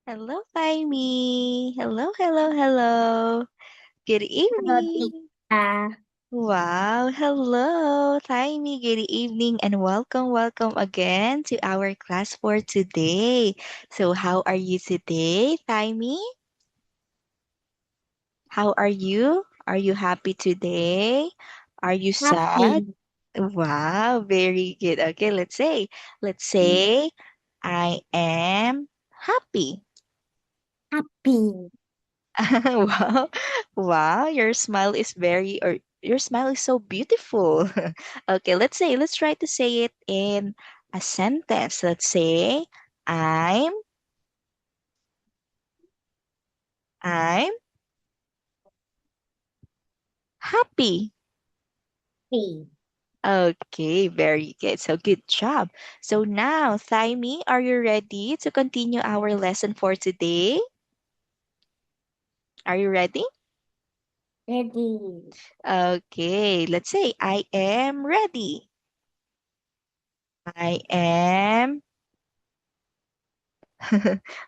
Hello, Taimi. Hello, hello, hello. Good Hello, evening. tita. Wow, hello, Taimi. Good evening and welcome again to our class for today. So, how are you today, Taimi? How are you? Are you happy today? Are you sad? Happy, Wow, very good. Okay, let's say, I am happy. happy, Wow, wow, your smile is so beautiful. Okay, let's try to say it in a sentence. Let's say, I'm, I'm happy. happy. Okay, very good. So good job. So now, Thaimi, are you ready to continue our lesson for today? Are you ready? Ready. Okay, let's say, I am ready. I am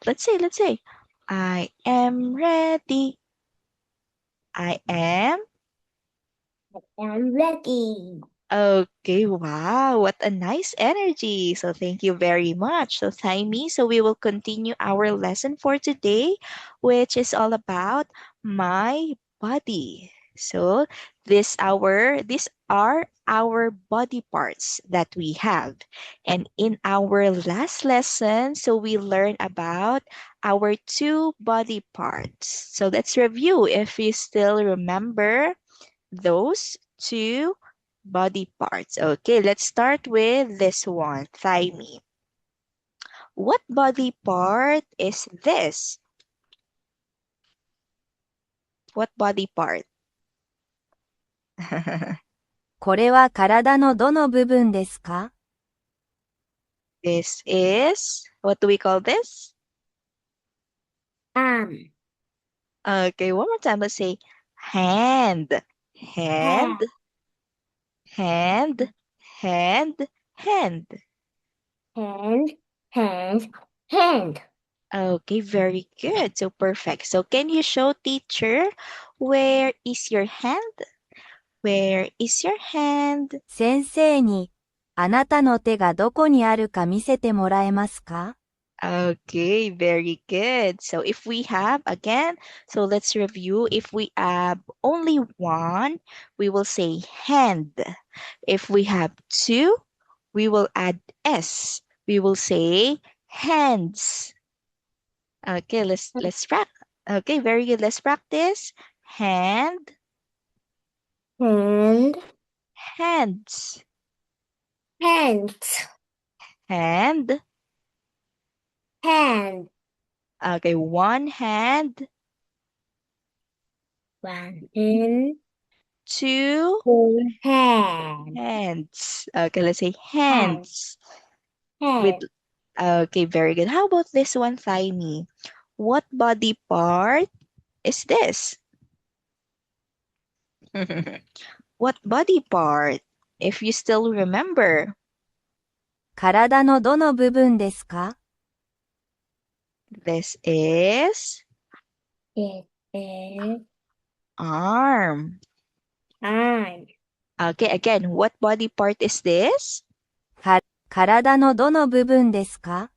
let's say, I am ready. I am. I'm ready. Okay, wow, what a nice energy. So thank you very much. So Taimi, so we will continue our lesson for today, which is all about my body. So these are our body parts that we have. And in our last lesson, so we learned about our two body parts. So let's review if you still remember those two body parts. Okay, let's start with this one, thigh meat. What body part is this? What body part? これは体のどの部分ですか？ This is, what do we call this? Arm, Okay, one more time. Let's say hand, hand, head, hand, hand, hand. hand, hand, hand. Okay, very good. So perfect. So can you show teacher where is your hand? Where is your hand? 先生に、あなたの手がどこにあるか見せてもらえますか？ Okay, very good. So if we have again, so let's review. If we have only one, we will say hand. If we have two, we will add s. We will say hands. Okay, let's practice. Okay, very good. Let's practice. Hand, Hand, hands, hands, hand. hand. Okay, one hand, One hand, two two hand, hands. Okay, let's say hand, hands. With hand. okay, very good. How about this one, Tiny? What body part is this? What body part? If you still remember, 体のどの部分ですか？ this is It is arm. arm. Okay, again, what body part is this? か、体のどの部分ですか？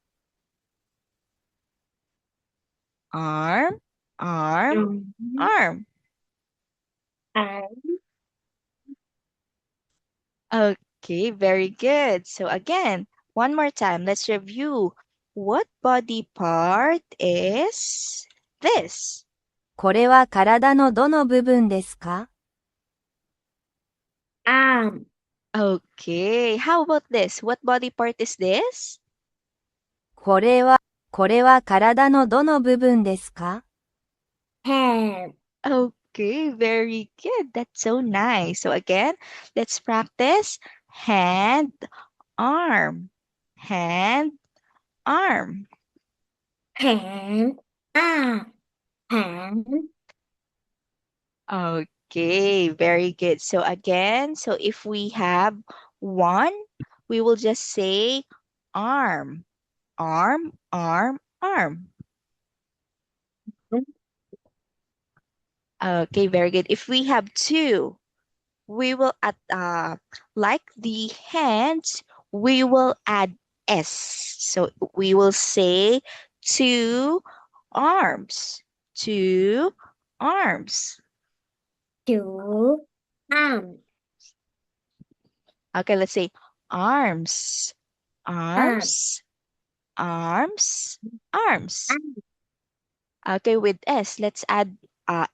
Arm, arm, Um, arm. arm. Okay, very good. So again, one more time, let's review. What body part is this? これは体のどの部分ですか？ Arm. Okay, how about this? What body part is this? これは、これは体のどの部分ですか？ Hand. Okay, very good. That's so nice. So again, let's practice hand, arm, hand, arm. Hand. Arm. Hand. Okay, very good. So again, so if we have one, we will just say arm, arm, arm, arm. Okay, very good. If we have two, we will add, like the hands, we will add S. So we will say two arms. Two arms. Two arms. Okay, let's say arms. Arms. Arms. Arms. Arms. Arms. Okay, with S, let's add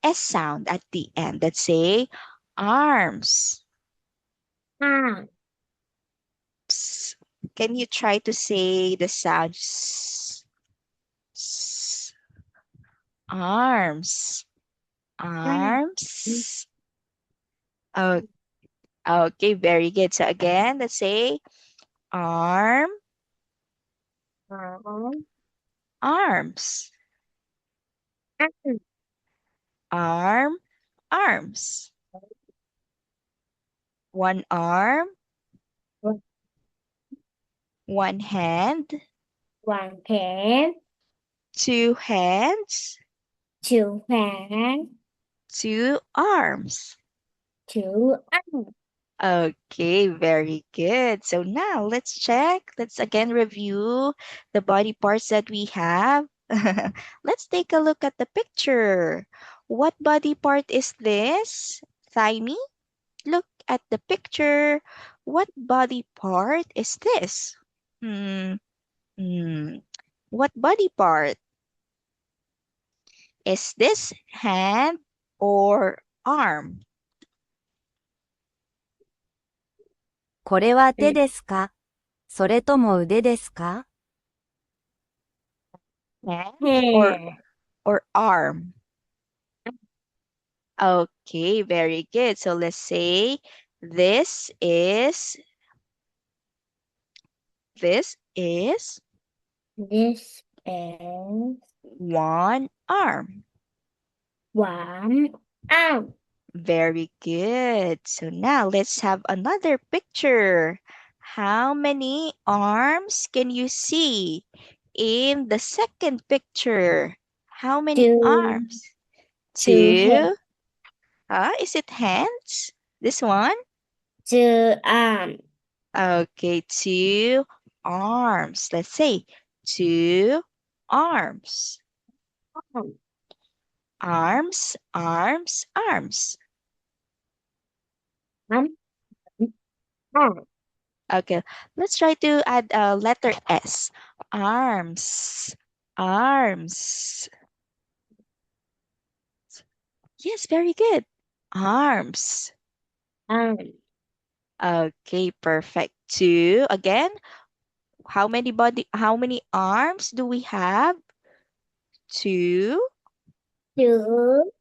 S sound at the end. Let's say arms. Arms. S. Can you try to say the sound S? S. Arms. Arms. Oh, okay, very good. So again, let's say arm, Arms. arms, Arms. arm, arms. One arm, one hand, One hand. two hands, Two hands. two arms. Two arms. Okay, very good. So now let's check. Let's again review the body parts that we have. Let's take a look at the picture. What body part is this? Thigh. Look at the picture. What body part is this? Hmm. Hmm. What body part? Is this hand or arm? これは手ですかそれとも腕ですか Hand or Hand. arm? Okay, very good. So let's say this is this is This is one arm. one arm. Very good. So now let's have another picture. How many arms can you see in the second picture? How many Two, arms? two hands. Two. Is it hands? This one? Two arms. Okay, two arms. Let's say two arms. Arms, arms, arms. Arm. Arm. Okay, let's try to add a letter S. Arms, arms. Yes, very good. Arms. Arm. Okay, perfect. Two. Again, how many arms do we have? Two. Two.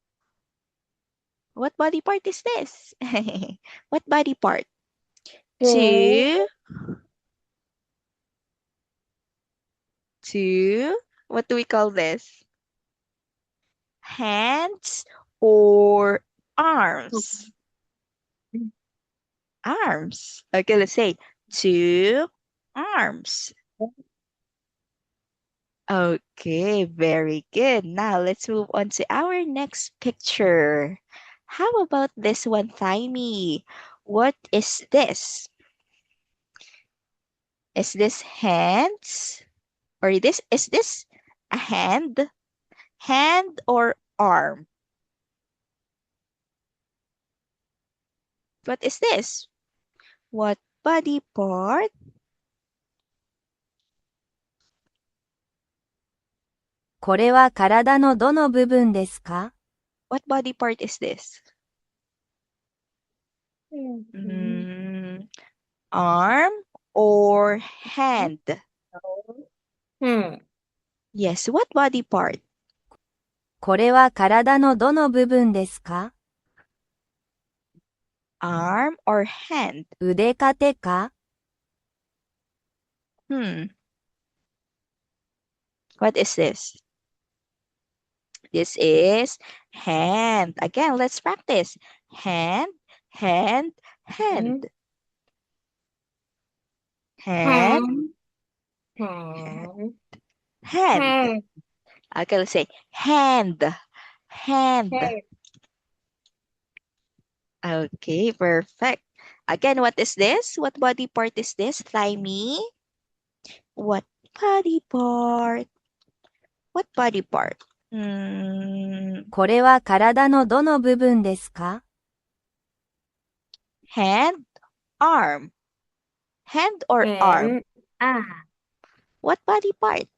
What body part is this? What body part? Two. Two. Two. What do we call this? Hands or arms? Arms. Okay, let's say two arms. Okay, very good. Now let's move on to our next picture. How about this one, Thyme? What is this? Is this hands? Or is this a hand? Hand or arm? What is this? What body part? これは体のどの部分ですか What body part is this? Mhm. Mm, arm or hand? Hmm. Yes, what body part? これは体のどの部分ですか Arm or hand? 腕か手か Hmm, what is this? This is hand. Again, let's practice. Hand, hand, hand. Hand, Hand. Hand. hand. Hand. Okay, let's say hand, hand. Hand. Okay, perfect. Again, what is this? What body part is this? Thigh. What body part? What body part? Hmm, これは体のどの部分ですか？ hand, arm. Hand or arm? Hand, arm. What body part?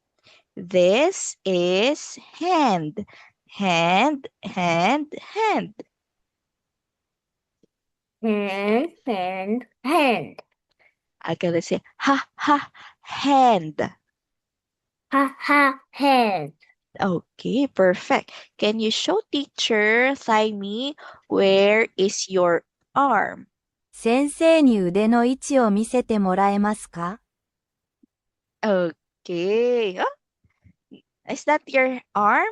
This is hand. Hand. Hand. Okay, let's say hand. Hand. Okay, perfect. Can you show teacher Thigh where is your arm? 先生に腕の位置を見せてもらえますか？ Okay. Oh, is that your arm?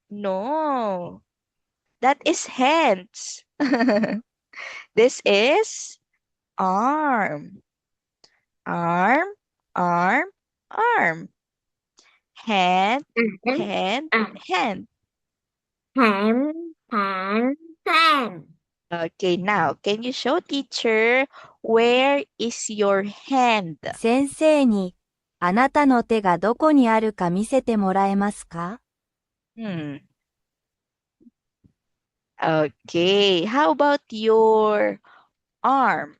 No, that is hands. This is arm. Arm, arm, arm. Hand, Hand, hand, arm. hand. Hand. Okay, now, can you show teacher where is your hand? 先生に、あなたの手がどこにあるか見せてもらえますか？ Hmm. Okay, how about your arm?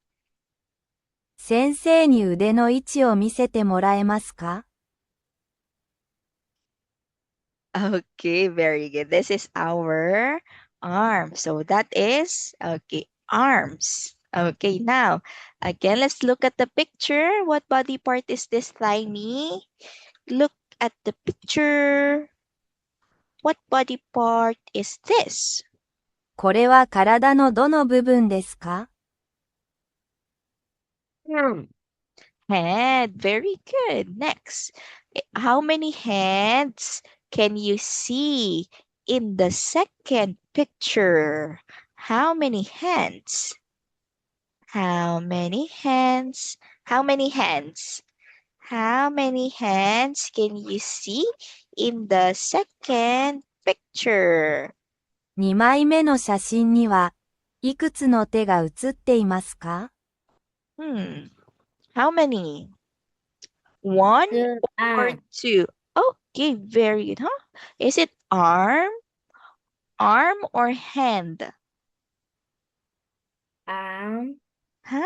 先生に腕の位置を見せてもらえますか？ Okay, very good. This is our arm. So that is, okay, arms. Okay, now, again, let's look at the picture. What body part is this, Tiny? Look at the picture. What body part is this? これは体のどの部分ですか？ Head. Very good. Next, how many hands can you see in the second picture? How many hands? How many hands? How many hands? How many hands can you see in the second picture? 2枚目の写真には、いくつの手が写っていますか？ Hmm. How many? One Two or arm. two? Okay, very good, huh? Is it arm or hand? Arm. Huh?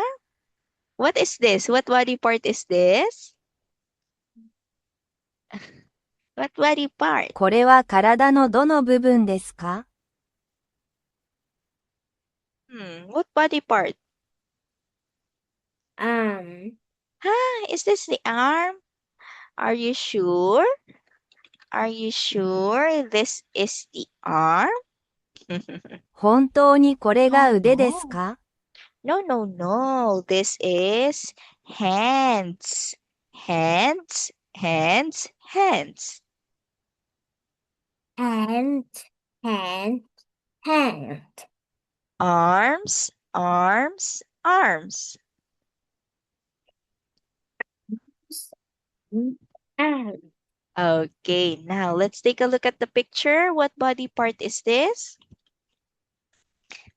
What is this? What body part is this? What body part? これは体のどの部分ですか？ What body part? Arm. Is this the arm? Are you sure? Are you sure this is the arm? 本当にこれ No, が腕です no. か？ No. This is hands. Hands. Hand. Hand. Hand. Arms. Arm. Okay, now let's take a look at the picture. What body part is this?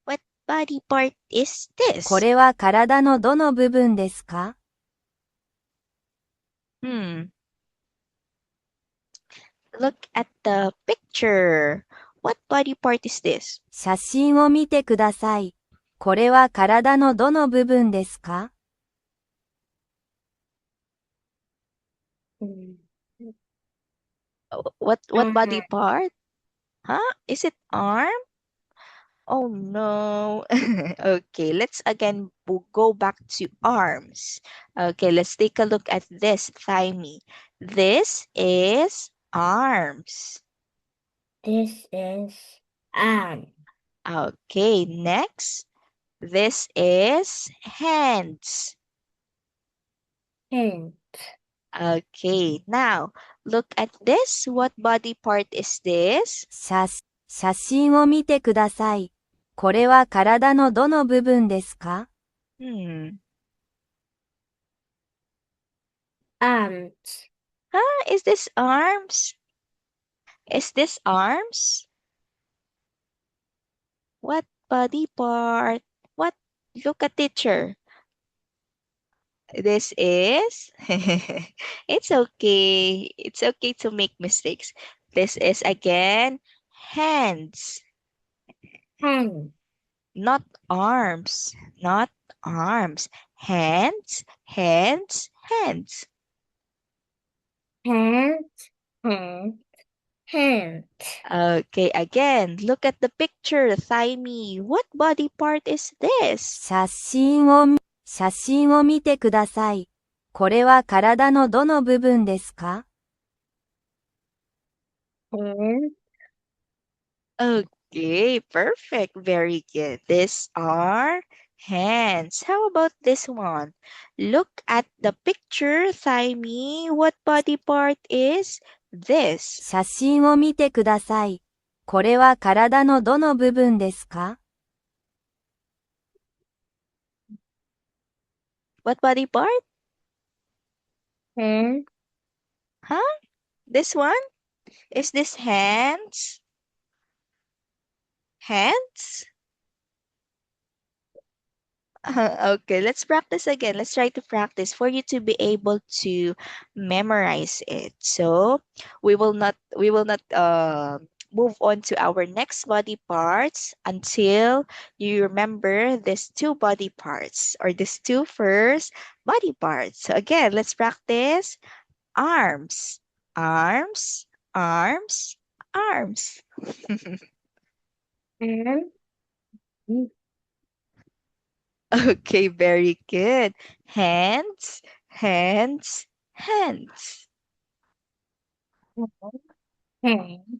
What body part is こ this? れは体のどの部分ですか？ Hmm, look at the picture. What body part is this? 写真を見てください。これは体のどの部分ですか？ What body part? Huh? Is it arm? Oh no. Okay, let's again go back to arms. Okay, let's take a look at this thigh. This is arms. This is arm. Okay, next. This is hands. Hand. Okay, now look at this. What body part is this? 写真を見てください。これは体のどの部分ですか？ Hmm. Arms. Is this arms? Is this arms? What body part? What? Look at teacher. This is, it's okay. It's okay to make mistakes. This is again hands, hand, not arms, not arms. Hands, hands, hands. hand, hand, hand. Okay, again, look at the picture, thigh me. What body part is this? 写真を見てください。これは体のどの部分ですか hand, Okay, perfect. Very good. These are hands. How about this one? Look at the picture, Thaimi. What body part is this? 写真を見てください。これは体のどの部分ですか What body part? hand, Huh? This one? Is this hands? Hands? Okay, let's practice again. Let's try to practice for you to be able to memorize it. So we will not move on to our next body parts until you remember these two body parts or these two first body parts. So again, let's practice arms, arms, arms, arms. hand, Okay, very good. Hands, hands, hands. hand,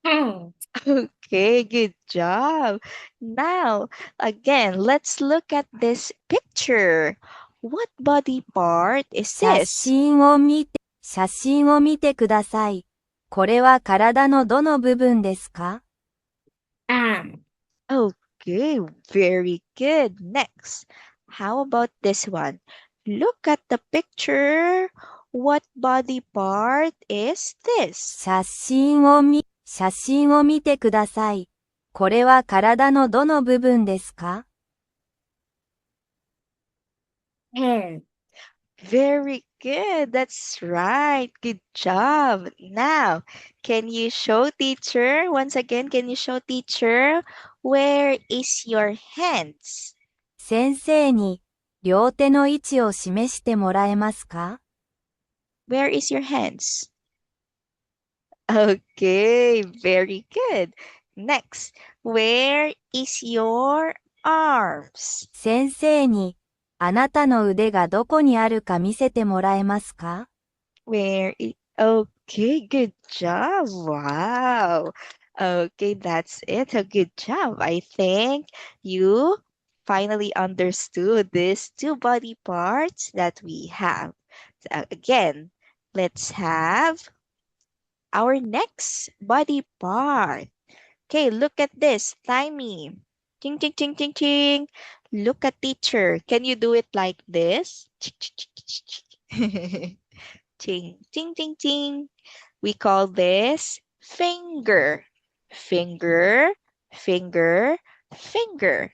hand. Okay, good job. Now, again, let's look at this picture. What body part is 写 this? 真を見て、写真を見てください。これは体のどの部分ですか arm, Okay, very good. Next, how about this one? Look at the picture. What body part is this? 写真を見てください。これは体のどの部分ですか hand, Very good. That's right. Good job. Now, can you show teacher? Once again, can you show teacher? Where is your hands? 先生に両手の位置を示してもらえますか Where is your hands? Okay, very good. Next, where is your arms? 先生にあなたの腕がどこにあるか見せてもらえますか Okay, good job. Wow. Okay, that's it. A good job. I think you finally understood these two body parts that we have. So again, let's have our next body part. Okay, look at this. Thymie. Ching, ching, ching, ching, ching. Look at teacher. Can you do it like this? Ching, ching, ching, ching. We call this finger. Finger, finger, finger.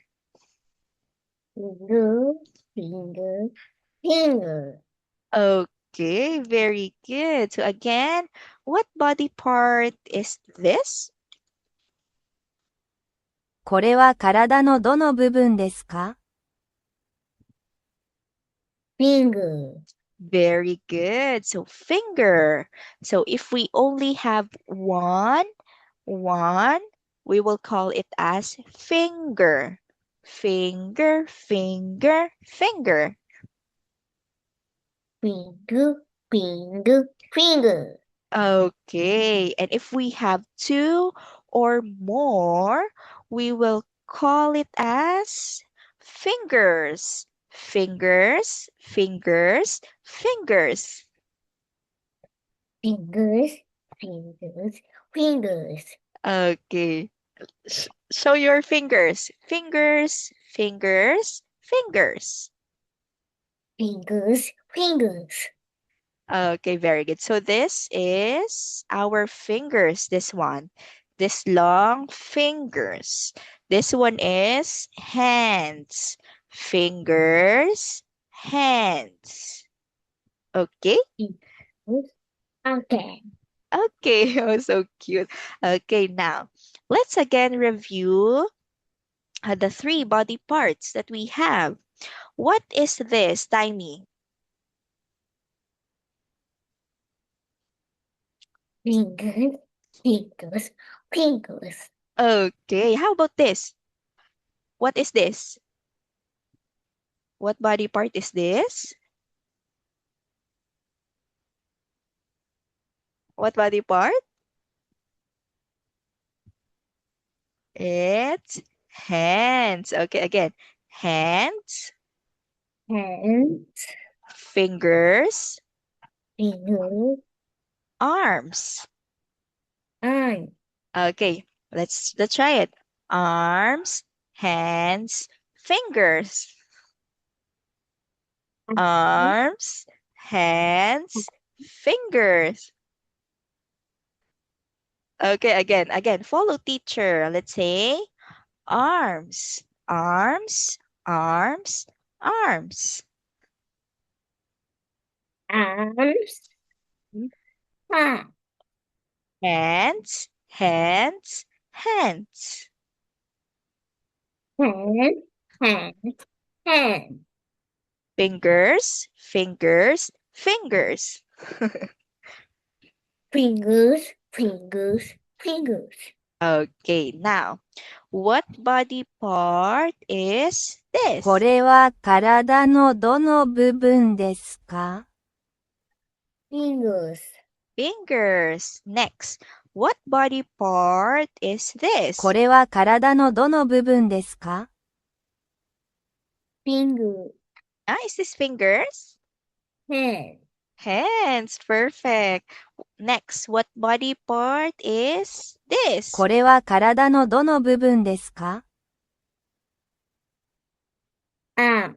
finger, finger, finger. Okay, very good. So again, what body part is this? これは体のどの部分ですか finger, Very good. So finger. So if we only have one, we will call it as finger. Finger, finger, finger. finger, finger, finger. Okay. And if we have two or more, we will call it as fingers. Fingers, fingers, fingers. Fingers, fingers, fingers. Okay. Show your fingers. Fingers, fingers, fingers. Fingers, fingers. Okay, very good. So this is our fingers, this one. This long fingers. This one is hands. Fingers, hands. Okay? Okay. Okay, oh, so cute. Okay, now let's again review the three body parts that we have. What is this, Tiny? Fingers, fingers, fingers. Okay, how about this? What is this? What body part is this? What body part? It's hands. Okay, again. Hands, Hands, fingers, fingers, arms. arms. Okay, let's try it. Arms, hands, fingers. Arms, hands, fingers. Okay, again, follow teacher. Let's say arms, arms, arms, arms. Arms, arms. Hands, hands, hands. Hand, hand, hand. Fingers, fingers, fingers. Fingers, fingers, fingers. Okay, now, what body part is こ this? れは体のどの部分ですか？ Fingers, Fingers. Next, what body part is こ this? れは体のどの部分ですか？ finger, Is this fingers? hand. Hands. Perfect. Next, what body part is こ this? れは体のどの部分ですか？ Arm,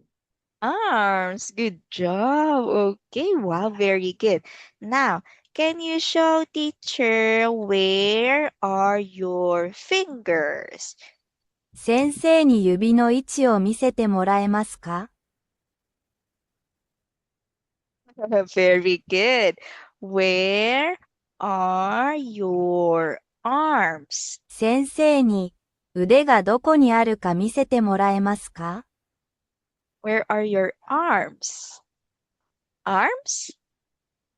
Arms. Good job. Okay, wow, very good. Now, can you show teacher where are your fingers? 先生に指の位置を見せてもらえますか？ Very good. Where are your arms? 先生に腕がどこにあるか見せてもらえますか？ Where are your arms? Arms?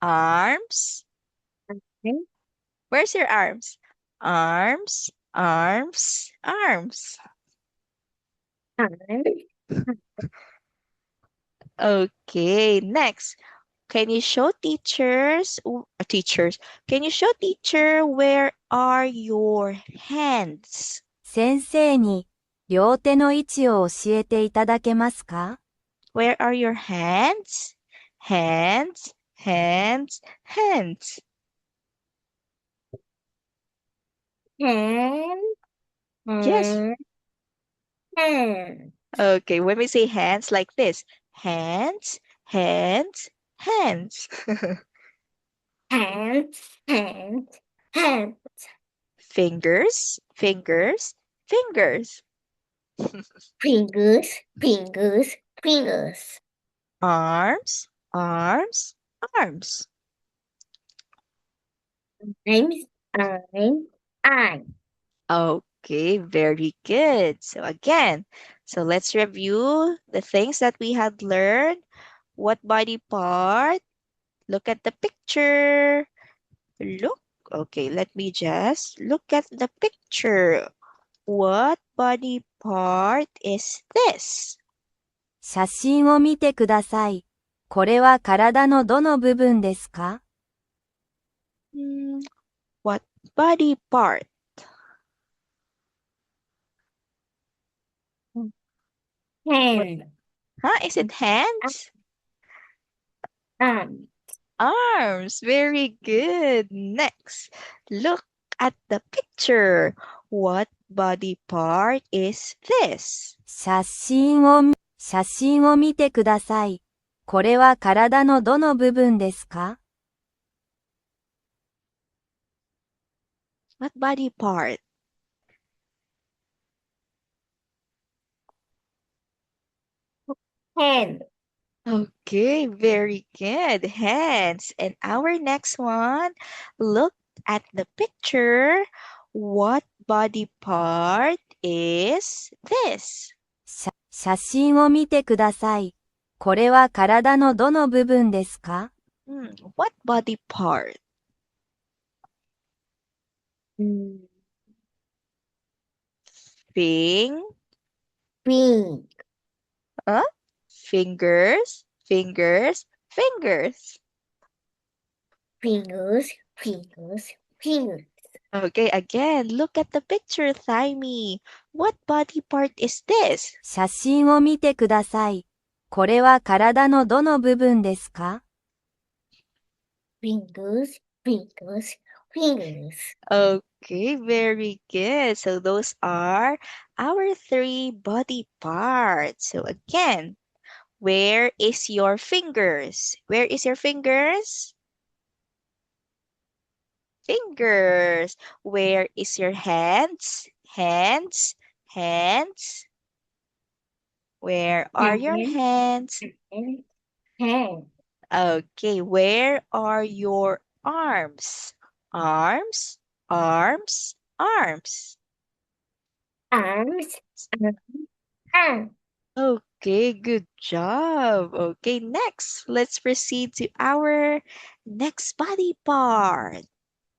Arms? hand, Where's your arms? Arms, arms, arms. arm. Okay, next. Can you show teachers? Can you show teacher where are your hands? 先生に両手の位置を教えていただけますか？ Where are your hands? Hands, hands, hands. Hand, Yes. hand, hand. Okay, when we say hands like this, hands, hands, hands. Hand, hand, hand. Fingers, fingers, fingers. Fingers, fingers, fingers. Arms, arms, arms. Arms, arms, arms. Okay, very good. So let's review the things that we had learned. What body part? Look at the picture. Look. Okay, let me just look at the picture. What body part is this? 写真を見てください。これは体のどの部分ですか？ What body part? Hand, Is it hands? arm. Arms. Very good. Next, look at the picture. What body part is this? 写真を見てください。これは体のどの部分ですか？ What body part? Hand. Okay, very good. Hands. And our next one, look at the picture. What body part is this? 写真を見てください。これは体のどの部分ですか？ What body part? Mm, Fing, Pink. huh? Fingers, fingers, fingers. Fingers. Fingers. Fingers. Okay, again, look at the picture, Thymie. What body part is this? 写真を見てください。これは体のどの部分ですか？ Fingers. Fingers. Fingers. Okay, very good. So those are our 3 body parts. So again, where is your fingers? Where is your fingers? Fingers. Where is your hands? Hands. Hands. Where are your Hand. hands? And hand. Okay, where are your arms? Arms. Arms. Arms. Arms. Arms. Okay, good job. Okay, next, let's proceed to our next body part.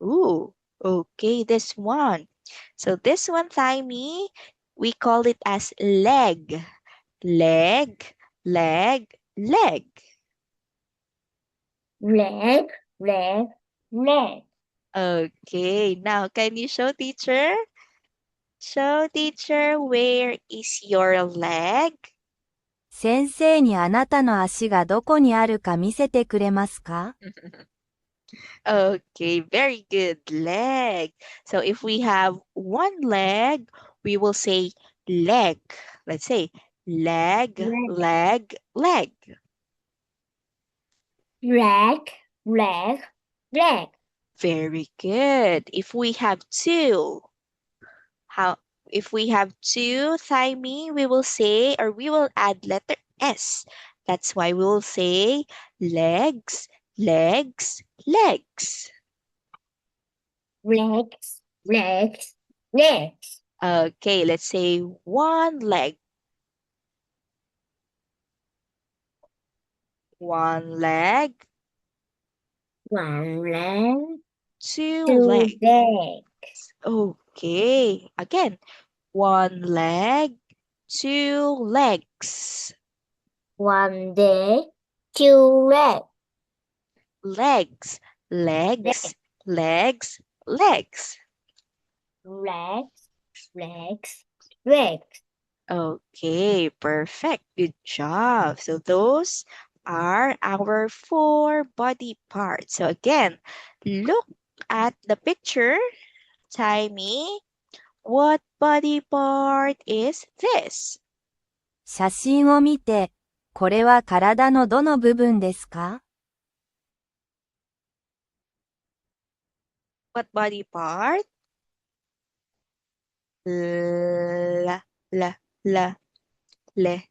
Ooh, okay, this one. So this one, Thymie, we call it as leg. Leg, leg, leg. Leg. Leg. Leg. Okay, now can you show teacher? Show teacher, where is your leg? 先生にあなたの足がどこにあるか見せてくれますか？ Okay, very good. Leg. So if we have one leg, we will say leg. Let's say leg, Leg. leg, leg. Leg. Leg. Leg. Very good. If we have two, how if we have two thymine, we will say or we will add letter S. That's why we will say legs, legs, legs. Legs. Legs. Legs. Okay, let's say one leg. One leg, One leg. two Two legs. legs. Okay, again, one leg, two legs. One day. Two legs. Legs, legs, legs, legs. Legs. Legs. Legs. Okay, perfect. Good job. So those are our 4 body parts. So again, look at the picture. Timey, what body part is this? 写真を見て、これは体のどの部分ですか？ What body part? La, la, la, le.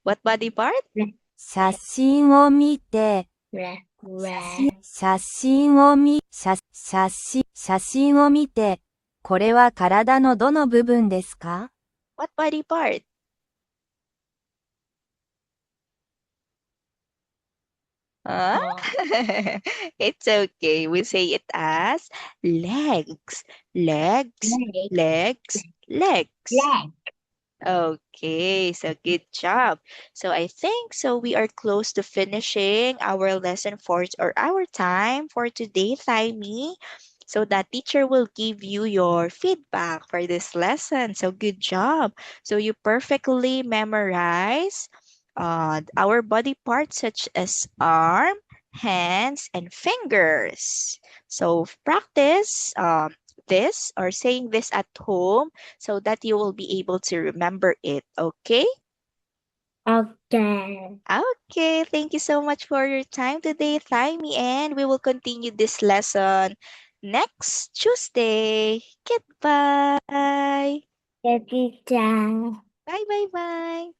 What body part? 写真を見て、 Leg. Leg. 写真を見て、これは体のどの部分ですか？ What body part? Huh? It's okay. We say it as legs, legs, Leg. legs, legs. Leg. Okay, so good job. So I think so we are close to finishing our lesson for or our time for today, Thymie. So that teacher will give you your feedback for this lesson. So good job. So you perfectly memorize our body parts such as arm, hands, and fingers. So practice this or saying this at home so that you will be able to remember it. Okay? Okay. Okay. Thank you so much for your time today, Thymie, and we will continue this lesson next Tuesday. Goodbye. Teacher. Bye, bye, bye.